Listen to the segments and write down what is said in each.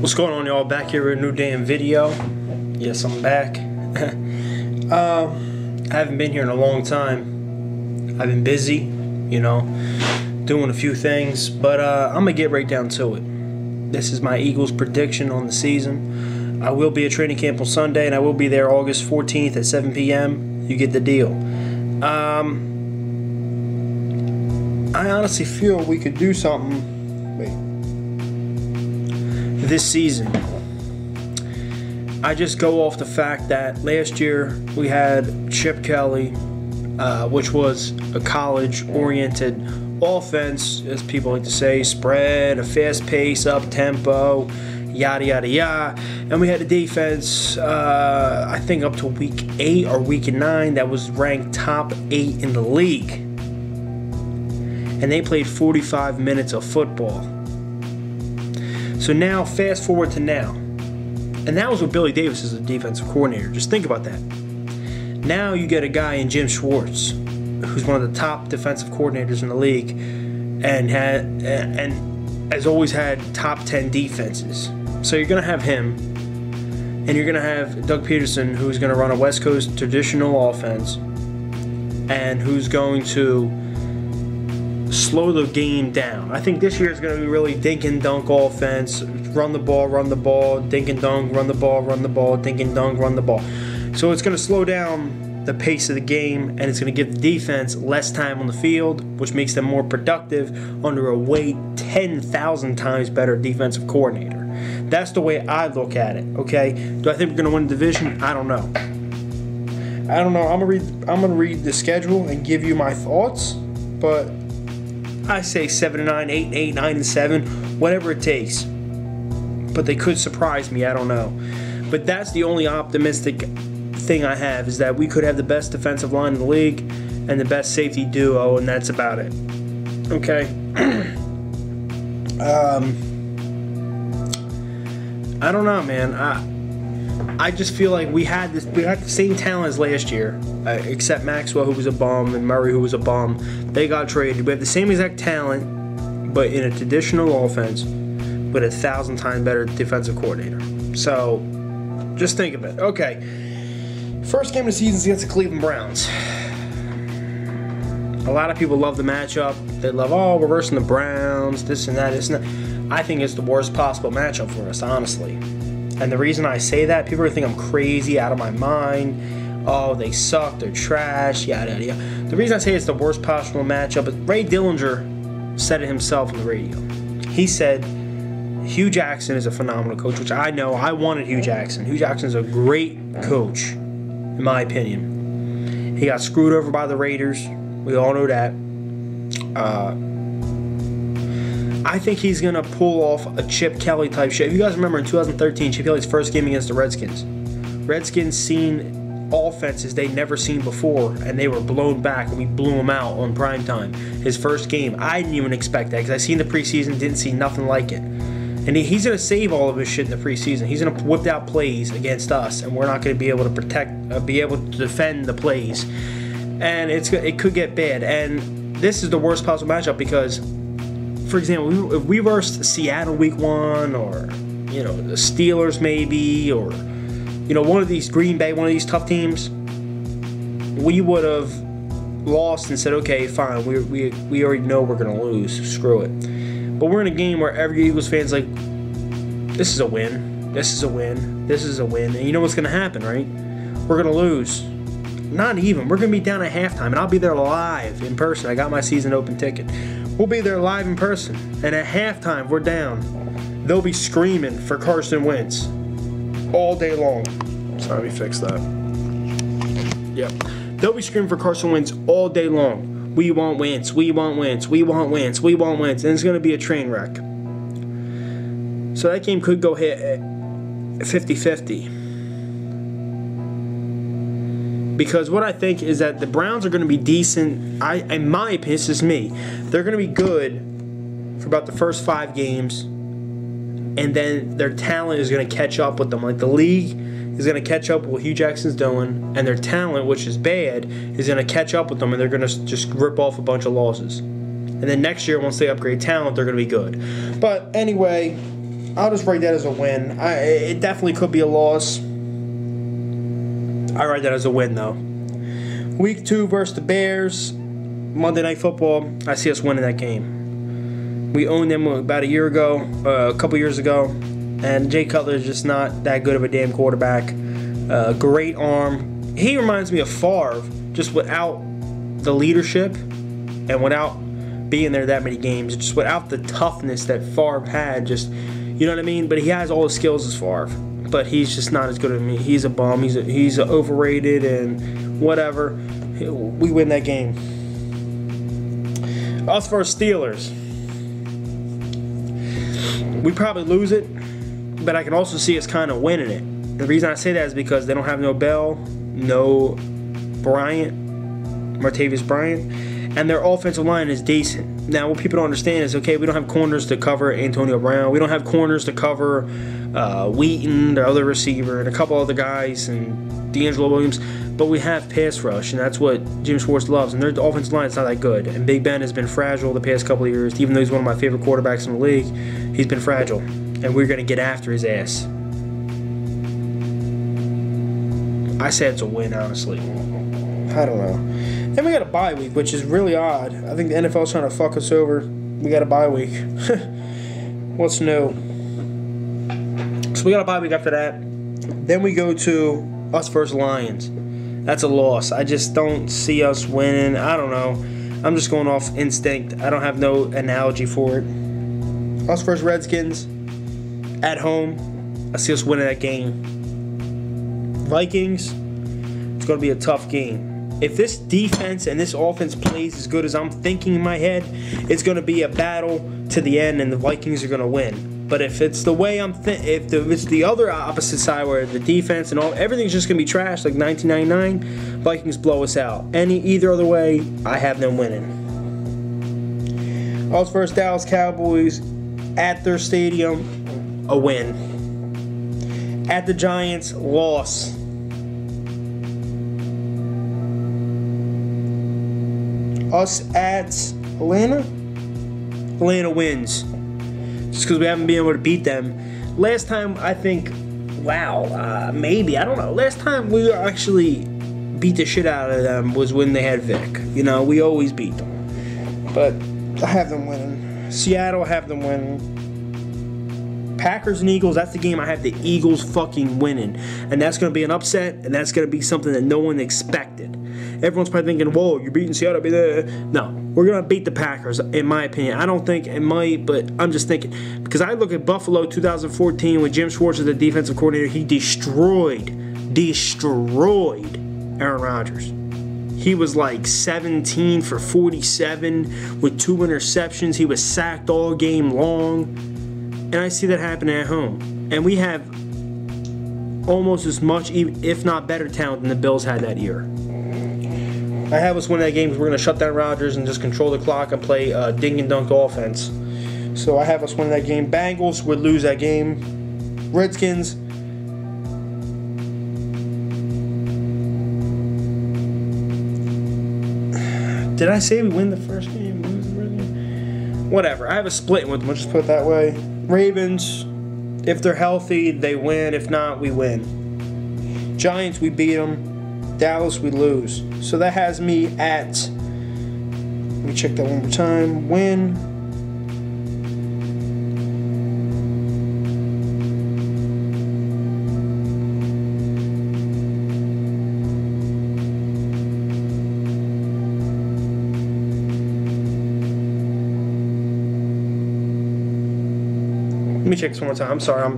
What's going on, y'all? Back here with a new damn video. Yes, I'm back. I haven't been here in a long time. I've been busy, you know, doing a few things, but I'm gonna get right down to it. This is my Eagles prediction on the season. I will be at training camp on Sunday, and I will be there August 14th at 7 p.m. You get the deal. I honestly feel we could do something this season. I just go off the fact that last year we had Chip Kelly, which was a college-oriented offense, as people like to say, spread, a fast pace, up-tempo, yada, yada, yada. And we had a defense, I think up to week 8 or week 9, that was ranked top 8 in the league. And they played 45 minutes of football. So now, fast forward to now. And that was with Billy Davis as the defensive coordinator. Just think about that. Now you get a guy in Jim Schwartz, who's one of the top defensive coordinators in the league, and has always had top 10 defenses. So you're going to have him, and you're going to have Doug Peterson, who's going to run a West Coast traditional offense, and who's going to slow the game down. I think this year is going to be really dink and dunk offense. Run the ball, dink and dunk, run the ball, dink and dunk, run the ball. So it's going to slow down the pace of the game, and it's going to give the defense less time on the field, which makes them more productive under a way 10,000 times better defensive coordinator. That's the way I look at it, okay? Do I think we're going to win the division? I don't know. I'm going to read the schedule and give you my thoughts, but I say 7-9, 8-8, 9-7, whatever it takes. But they could surprise me, I don't know. But that's the only optimistic thing I have, is that we could have the best defensive line in the league and the best safety duo, and that's about it. Okay. I don't know, man. I just feel like we had the same talent as last year, except Maxwell, who was a bum, and Murray, who was a bum. They got traded. We have the same exact talent, but in a traditional offense, with 1,000 times better defensive coordinator. So, just think of it. Okay, first game of the season is against the Cleveland Browns. A lot of people love the matchup. They love, we're versus the Browns, this and that, this and that. I think it's the worst possible matchup for us, honestly. And the reason I say that, people are going to think I'm crazy, out of my mind. Oh, they suck, they're trash, yada, yada, yada. The reason I say it's the worst possible matchup is Ray Dillinger said it himself on the radio. He said Hugh Jackson is a phenomenal coach, which I know. I wanted Hugh Jackson. Hugh Jackson's a great coach, in my opinion. He got screwed over by the Raiders. We all know that. I think he's going to pull off a Chip Kelly type shit. If you guys remember in 2013, Chip Kelly's first game against the Redskins. Redskins seen offenses they'd never seen before, and they were blown back, and we blew them out on primetime. His first game, I didn't even expect that, because I seen the preseason, didn't see nothing like it. And he's going to save all of his shit in the preseason. He's going to whip out plays against us, and we're not going to be able to be able to defend the plays. And it could get bad. And this is the worst possible matchup because, for example, if we versed Seattle week 1, or, you know, the Steelers maybe, or, you know, one of these, Green Bay, one of these tough teams, we would have lost and said, okay, fine, we already know we're going to lose, screw it. But we're in a game where every Eagles fan's like, this is a win, this is a win, this is a win. And you know what's going to happen, right? We're going to lose. Not even. We're going to be down at halftime, and I'll be there live in person. I got my season open ticket. We'll be there live in person. And at halftime, we're down. They'll be screaming for Carson Wentz all day long. Sorry, let me fix that. Yep. They'll be screaming for Carson Wentz all day long. We want Wentz, we want Wentz, we want Wentz, we want Wentz. And it's going to be a train wreck. So that game could go hit 50-50. Because what I think is that the Browns are going to be decent. In my opinion, this is me. They're going to be good for about the first 5 games. And then their talent is going to catch up with them. Like the league is going to catch up with what Hugh Jackson's doing. And their talent, which is bad, is going to catch up with them. And they're going to just rip off a bunch of losses. And then next year, once they upgrade talent, they're going to be good. But anyway, I'll just write that as a win. It definitely could be a loss. I write that as a win, though. Week 2 versus the Bears. Monday Night Football. I see us winning that game. We owned them about a year ago, a couple years ago. And Jay Cutler is just not that good of a damn quarterback. Great arm. He reminds me of Favre, just without the leadership and without being there that many games. Just without the toughness that Favre had. Just, you know what I mean? But he has all the skills as Favre. But he's just not as good as me. He's a bum. He's overrated and whatever. We win that game. Us versus Steelers. We probably lose it, but I can also see us kind of winning it. The reason I say that is because they don't have no Bell, no Martavis Bryant, and their offensive line is decent. Now, what people don't understand is, okay, we don't have corners to cover Antonio Brown. We don't have corners to cover Wheaton, the other receiver, and a couple other guys, and D'Angelo Williams. But we have pass rush, and that's what Jim Schwartz loves. And their offensive line is not that good. And Big Ben has been fragile the past couple of years. Even though he's one of my favorite quarterbacks in the league, he's been fragile. And we're going to get after his ass. I say it's a win, honestly. I don't know. Then we got a bye week, which is really odd. I think the NFL's trying to fuck us over. We got a bye week. What's new? So we got a bye week after that. Then we go to us versus Lions. That's a loss. I just don't see us winning. I don't know. I'm just going off instinct. I don't have no analogy for it. Us versus Redskins at home. I see us winning that game. Vikings, it's going to be a tough game. If this defense and this offense plays as good as I'm thinking in my head, it's going to be a battle to the end, and the Vikings are going to win. But if it's the way if it's the other opposite side where the defense and everything's just going to be trash like 1999, Vikings blow us out. Either other way, I have them winning. Us versus Dallas Cowboys at their stadium, a win. At the Giants, loss. Us at Atlanta? Atlanta wins. Just because we haven't been able to beat them. Last time, I think, maybe, I don't know. Last time we actually beat the shit out of them was when they had Vic. You know, we always beat them. But I have them winning. Seattle, I have them winning. Packers and Eagles, that's the game I have the Eagles fucking winning. And that's going to be an upset, and that's going to be something that no one expected. Everyone's probably thinking, whoa, you're beating Seattle. No, we're going to beat the Packers, in my opinion. I don't think it might, but I'm just thinking. Because I look at Buffalo 2014 when Jim Schwartz was the defensive coordinator. He destroyed Aaron Rodgers. He was like 17 for 47 with 2 interceptions. He was sacked all game long. And I see that happening at home. And we have almost as much, if not better talent than the Bills had that year. I have us win that game because we're going to shut down Rodgers and just control the clock and play dink and dunk offense. So I have us win that game. Bengals would lose that game. Redskins. Did I say we win the first game? Whatever. I have a split with them. We'll just put it that way. Ravens, if they're healthy, they win. If not, we win. Giants, we beat them. Dallas, we lose. So that has me at, let me check that one more time, win. Let me check this one more time. I'm sorry.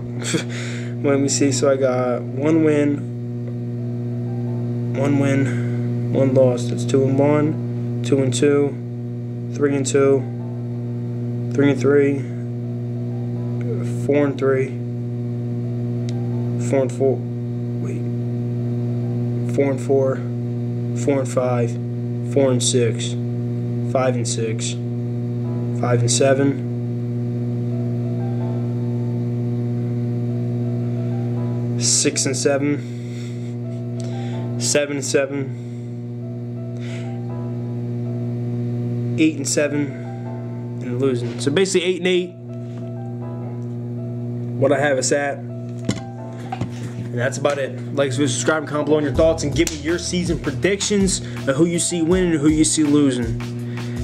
Let me see. So I got 1 win, 1 win, 1 loss. That's 2-1, 2-2, 3-2, 3-3, 4-3, 4-4. Wait, 4-4, 4-5, 4-6, 5-6, 5-7. 6-7, 7-7, 8-7, and losing. So basically 8-8, what I have us at. And that's about it. Like, subscribe, comment below on your thoughts, and give me your season predictions of who you see winning and who you see losing.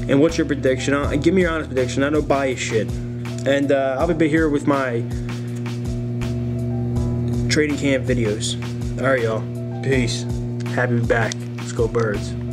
And what's your prediction? Give me your honest prediction. I don't bias shit. And I'll be here with my training camp videos. Alright, y'all. Peace. Happy to be back. Let's go Birds.